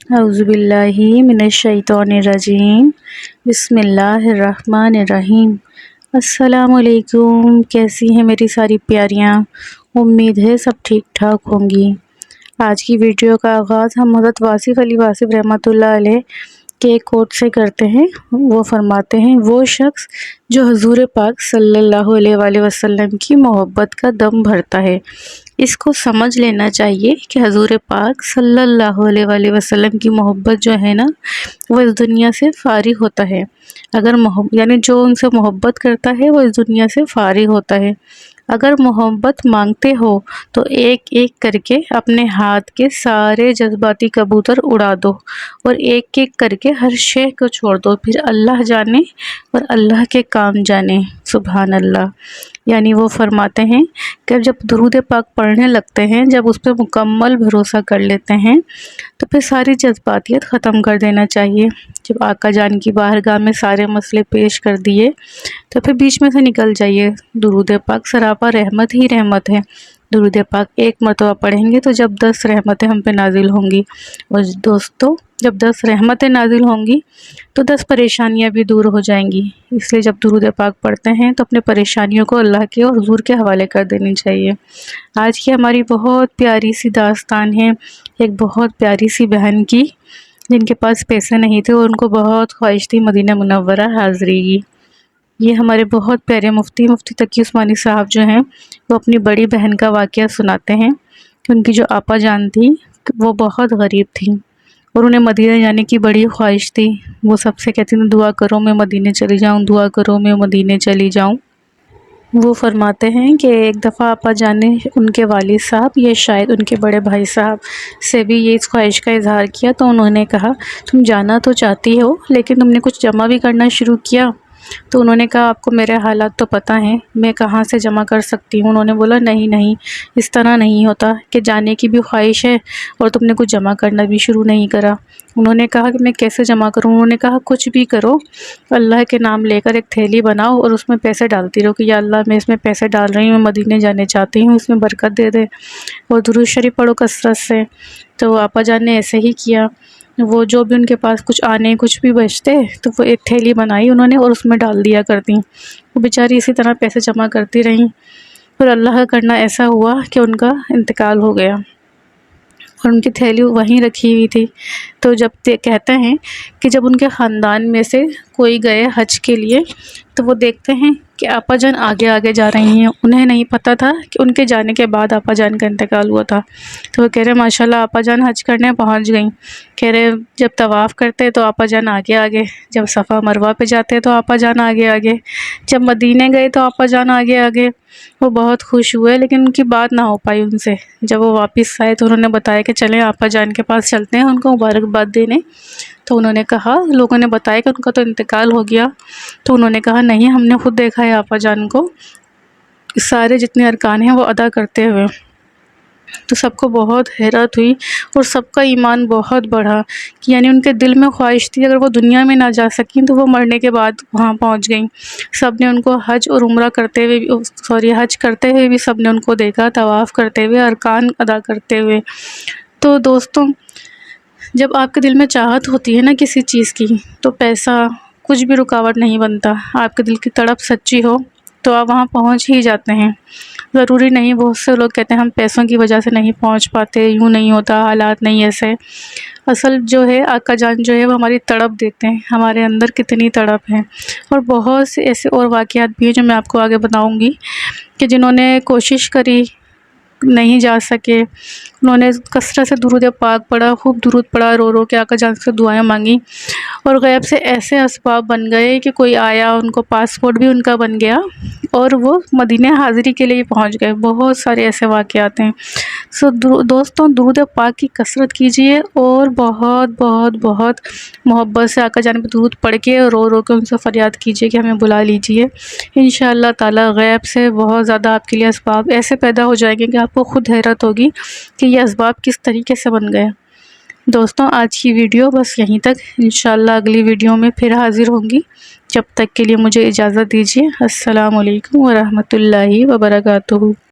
اعوذ باللہ من الشیطان الرجیم۔ بسم اللہ الرحمن الرحیم۔ السلام علیکم، کیسی ہیں میری ساری پیاریاں؟ امید ہے سب ٹھیک ٹھاک ہوں گی۔ آج کی ویڈیو کا آغاز ہم حضرت واصف علی واصف رحمۃ اللہ علیہ کے ایک کوٹ سے کرتے ہیں۔ وہ فرماتے ہیں، وہ شخص جو حضور پاک صلی اللہ علیہ وآلہ وسلم کی محبت کا دم بھرتا ہے، اس کو سمجھ لینا چاہیے کہ حضور پاک صلی اللہ علیہ وآلہ وسلم کی محبت جو ہے نا، وہ اس دنیا سے فارغ ہوتا ہے۔ یعنی جو ان سے محبت کرتا ہے وہ اس دنیا سے فارغ ہوتا ہے۔ اگر محبت مانگتے ہو تو ایک ایک کر کے اپنے ہاتھ کے سارے جذباتی کبوتر اڑا دو اور ایک ایک کر کے ہر شے کو چھوڑ دو، پھر اللہ جانے اور اللہ کے کام جانے۔ سبحان اللہ۔ یعنی وہ فرماتے ہیں کہ جب درود پاک پڑھنے لگتے ہیں، جب اس پہ مکمل بھروسہ کر لیتے ہیں تو پھر ساری جذباتیت ختم کر دینا چاہیے۔ جب آقا جان کی بارگاہ میں سارے مسئلے پیش کر دیے تو پھر بیچ میں سے نکل جائیے۔ درود پاک سراپا رحمت ہی رحمت ہے۔ درود پاک ایک مرتبہ پڑھیں گے تو جب 10 رحمتیں ہم پہ نازل ہوں گی، اور دوستو جب 10 رحمتیں نازل ہوں گی تو 10 پریشانیاں بھی دور ہو جائیں گی۔ اس لیے جب درود پاک پڑھتے ہیں تو اپنے پریشانیوں کو اللہ کے اور حضور کے حوالے کر دینی چاہیے۔ آج کی ہماری بہت پیاری سی داستان ہے ایک بہت پیاری سی بہن کی، جن کے پاس پیسے نہیں تھے اور ان کو بہت خواہش تھی مدینہ منورہ حاضری کی۔ یہ ہمارے بہت پیارے مفتی تقی عثمانی صاحب جو ہیں، وہ اپنی بڑی بہن کا واقعہ سناتے ہیں کہ ان کی جو آپا جان تھی وہ بہت غریب تھیں اور انہیں مدینہ جانے کی بڑی خواہش تھی۔ وہ سب سے کہتی تھیں، دعا کرو میں مدینہ چلی جاؤں، دعا کرو میں مدینہ چلی جاؤں۔ وہ فرماتے ہیں کہ ایک دفعہ آپا جان نے ان کے والد صاحب یا شاید ان کے بڑے بھائی صاحب سے بھی یہ اس خواہش کا اظہار کیا، تو انہوں نے کہا، تم جانا تو چاہتی ہو لیکن تم نے کچھ جمع بھی کرنا شروع کیا؟ تو انہوں نے کہا، آپ کو میرے حالات تو پتہ ہیں، میں کہاں سے جمع کر سکتی ہوں؟ انہوں نے بولا، نہیں اس طرح نہیں ہوتا کہ جانے کی بھی خواہش ہے اور تم نے کچھ جمع کرنا بھی شروع نہیں کرا۔ انہوں نے کہا کہ میں کیسے جمع کروں؟ انہوں نے کہا، کچھ بھی کرو، اللہ کے نام لے کر ایک تھیلی بناؤ اور اس میں پیسے ڈالتی رہو کہ یا اللہ میں اس میں پیسے ڈال رہی ہوں، میں مدینے جانے چاہتی ہوں، اس میں برکت دے دے، اور درود شریف پڑھو کثرت سے۔ تو آپا جان نے ایسے ہی کیا۔ وہ جو بھی ان کے پاس کچھ بھی بچتے تو وہ ایک تھیلی بنائی انہوں نے اور اس میں ڈال دیا کرتی۔ وہ بیچاری اسی طرح پیسے جمع کرتی رہیں، پھر اللہ کا کرنا ایسا ہوا کہ ان کا انتقال ہو گیا اور ان کی تھیلی وہیں رکھی ہوئی تھی۔ تو جب کہتے ہیں کہ جب ان کے خاندان میں سے کوئی گئے حج کے لیے تو وہ دیکھتے ہیں کہ آپا جان آگے آگے جا رہی ہیں۔ انہیں نہیں پتہ تھا کہ ان کے جانے کے بعد آپا جان کا انتقال ہوا تھا۔ تو وہ کہہ رہے، ماشاءاللہ آپا جان حج کرنے پہنچ گئیں۔ کہہ رہے، جب طواف کرتے تو آپا جان آگے آگے، جب صفا مروہ پہ جاتے تو آپا جان آگے آگے، جب مدینے گئے تو آپا جان آگے آگے۔ وہ بہت خوش ہوئے لیکن ان کی بات نہ ہو پائی ان سے۔ جب وہ واپس آئے تو انہوں نے بتایا کہ چلیں آپا جان کے پاس چلتے ہیں ان کو مبارکباد دینے۔ تو انہوں نے کہا، لوگوں نے بتایا کہ ان کا تو انتقال ہو گیا۔ تو انہوں نے کہا، نہیں، ہم نے خود دیکھا ہے آپا جان کو سارے جتنے ارکان ہیں وہ ادا کرتے ہوئے۔ تو سب کو بہت حیرت ہوئی اور سب کا ایمان بہت بڑھا کہ یعنی ان کے دل میں خواہش تھی اگر وہ دنیا میں نہ جا سکیں تو وہ مرنے کے بعد وہاں پہنچ گئیں۔ سب نے ان کو حج اور عمرہ کرتے ہوئے حج کرتے ہوئے بھی سب نے ان کو دیکھا، طواف کرتے ہوئے، ارکان ادا کرتے ہوئے۔ تو دوستوں، جب آپ کے دل میں چاہت ہوتی ہے نا کسی چیز کی، تو پیسہ کچھ بھی رکاوٹ نہیں بنتا۔ آپ کے دل کی تڑپ سچی ہو تو آپ وہاں پہنچ ہی جاتے ہیں۔ ضروری نہیں، بہت سے لوگ کہتے ہیں ہم پیسوں کی وجہ سے نہیں پہنچ پاتے، یوں نہیں ہوتا، حالات نہیں ایسے۔ اصل جو ہے آقا جان جو ہے وہ ہماری تڑپ دیتے ہیں، ہمارے اندر کتنی تڑپ ہے۔ اور بہت سے ایسے اور واقعات بھی ہیں جو میں آپ کو آگے بتاؤں گی کہ جنہوں نے کوشش کری، نہیں جا سکے، انہوں نے کثرت سے درود پاک پڑھا، خوب درود پڑھا، رو رو کے آقا جان سے دعائیں مانگی، اور غیب سے ایسے اسباب بن گئے کہ کوئی آیا، ان کو پاسپورٹ بھی ان کا بن گیا اور وہ مدینہ حاضری کے لیے پہنچ گئے۔ بہت سارے ایسے واقعات ہیں۔ دوستوں، درود پاک کی کثرت کیجئے اور بہت بہت بہت محبت سے آقا جان پہ درود پڑھ کے رو رو کے ان سے فریاد کیجئے کہ ہمیں بلا لیجئے۔ انشاءاللہ تعالی غیب سے بہت زیادہ آپ کے لیے اسباب ایسے پیدا ہو جائیں گے کہ آپ کو خود حیرت ہوگی کہ یہ اسباب کس طریقے سے بن گئے۔ دوستوں، آج کی ویڈیو بس یہیں تک، انشاءاللہ اگلی ویڈیو میں پھر حاضر ہوں گی۔ جب تک کے لیے مجھے اجازت دیجیے۔ السلام علیکم ورحمۃ اللہ وبرکاتہ۔